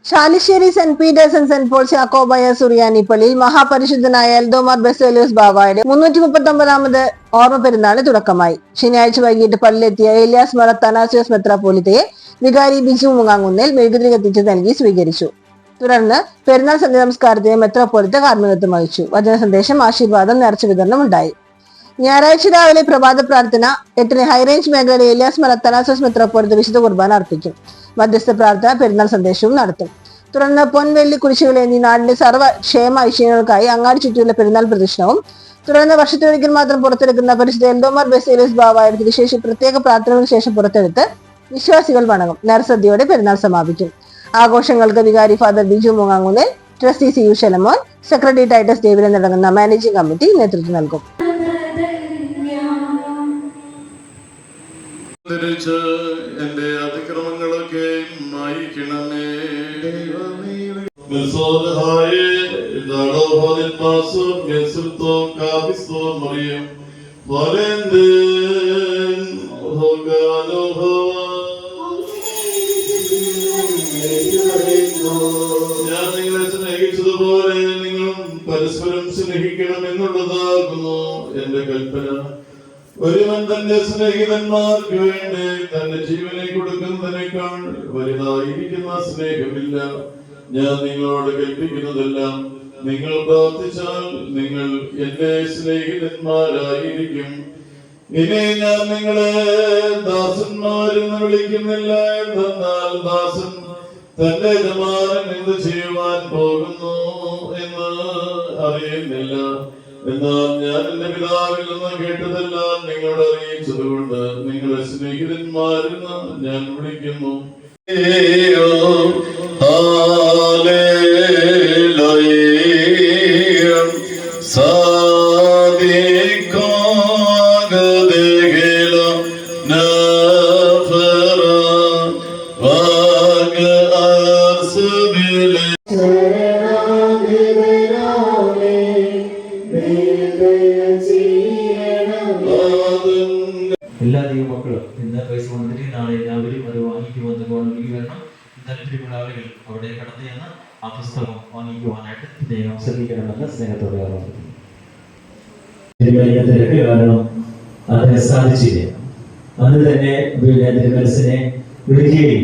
Chalissery saint Peter's and saint Paul's Yakobaya Suriyani പള്ളിയിൽ മഹാപരിശുദ്ധനായ എൽദോമാർ ബസേലിയോസ് ബാവായുടെ 339ാമത് ഓർമ്മ പെരുന്നാളിന് തുടക്കമായി. ശനിയാഴ്ച വൈകിട്ട് പള്ളിയിലെത്തിയ ഏലിയാസ് മർ അത്തനാസിയോസ് മെത്രാപ്പോലീത്തയെ വികാരി ബിജു മുങ്ങാങ്കുന്നേൽ മെഴുകുതിരി കത്തിച്ച് നൽകി സ്വീകരിച്ചു. തുടർന്ന് പെരുന്നാൾ സന്ധ്യ നമസ്കാരത്തിന് മെത്രാപ്പോലീത്ത കാർമ്മികത്വം വഹിച്ചു. വചന സന്ദേശം, ആശീർവാദം, നേർച്ച വിതരണം ഉണ്ടായി. ഞായറാഴ്ച രാവിലെ പ്രഭാത പ്രാർത്ഥന 8-ന് ഹൈറേഞ്ച് മേഖലയിലെ ഏലിയാസ് മർ അത്തനാസിയോസ് മെത്രാപ്പോലീത്ത വിശുദ്ധ കുർബാന അർപ്പിക്കും. മധ്യസ്ഥ പ്രാർത്ഥന, പെരുന്നാൾ സന്ദേശവും നടത്തും. തുടർന്ന് പൊൻവെള്ളി കുരിശുകളേന്തി നാടിന്റെ സർവ്വ ക്ഷേമ ഐശ്വര്യങ്ങൾക്കായി അങ്ങാടി ചുറ്റിയുള്ള പെരുന്നാൾ പ്രദക്ഷിണവും, തുടർന്ന് വർഷത്തിലൊരിക്കൽ മാത്രം പുറത്തെടുക്കുന്ന പരിശുദ്ധ എൽദോമാർ ബസേലിയോസ് ബാവായുടെ തിരുശേഷി പ്രത്യേക പ്രാർത്ഥനകൾക്ക് ശേഷം പുറത്തെടുത്ത് വിശ്വാസികൾ വണങ്ങും. നേർസദ്യയോടെ പെരുന്നാൾ സമാപിക്കും. ആഘോഷങ്ങൾക്ക് വികാരി father Biju Mungankunnel, trustee C U Shalamon, secretary Titus David എന്നടങ്ങുന്ന മാനേജിംഗ് കമ്മിറ്റി നേതൃത്വം നൽകും. എന്റെ അതിക്രമങ്ങളൊക്കെ മായിക്കണമേ. ഞാൻ നിങ്ങളെ സ്നേഹിച്ചതുപോലെ നിങ്ങളും പരസ്പരം സ്നേഹിക്കണം എന്നുള്ളതാകുന്നു എന്റെ കൽപ്പന. ഒരുവൻ തന്റെ സ്നേഹിതന്മാർക്ക് വേണ്ടി തന്റെ ജീവനെ കൊടുക്കുന്നതിനേക്കാൾ വലുതായിരിക്കുന്ന സ്നേഹമില്ല. ഞാൻ നിങ്ങളോട് കൽപ്പിക്കുന്നതെല്ലാം നിങ്ങൾ പ്രാർത്ഥിച്ചാൽ നിങ്ങൾ എന്റെ സ്നേഹിതന്മാരായിരിക്കും. ഇനി ഞാൻ നിങ്ങളെ ദാസന്മാരെന്ന് വിളിക്കുന്നില്ല, എന്നാൽ ദാസൻ തന്റെ യജമാനൻ എന്ത് ചെയ്യുവാൻ പോകുന്നു എന്ന് അറിയുന്നില്ല. എന്നാൽ ഞാൻ എന്റെ പിതാവിൽ നിന്ന് കേട്ടതെല്ലാം നിങ്ങളോട് അറിയിച്ചതുകൊണ്ട് നിങ്ങളെ സ്നേഹിതന്മാരെന്ന് ഞാൻ വിളിക്കുന്നു. എല്ലാ ദൈവമക്കളും ഇന്ന് പൈസ കൊണ്ടിട്ട് നാളെ എല്ലാവരും അത് വാങ്ങിക്കുമെന്ന് ഗവൺമെന്റ് വരണം. താല്പര്യമുള്ള ആളുകൾ അവിടെ കടന്നു ചെന്ന് ആ പുസ്തകം വാങ്ങിക്കുവാനായിട്ട് ദൈവം ശ്രദ്ധിക്കണമെന്ന് സ്നേഹത്തോടെ ഓർമ്മിപ്പിക്കുന്നു. കാരണം അതിനെ സാധിച്ചില്ല. അന്ന് തന്നെ മനസ്സിനെ വിളിക്കുകയും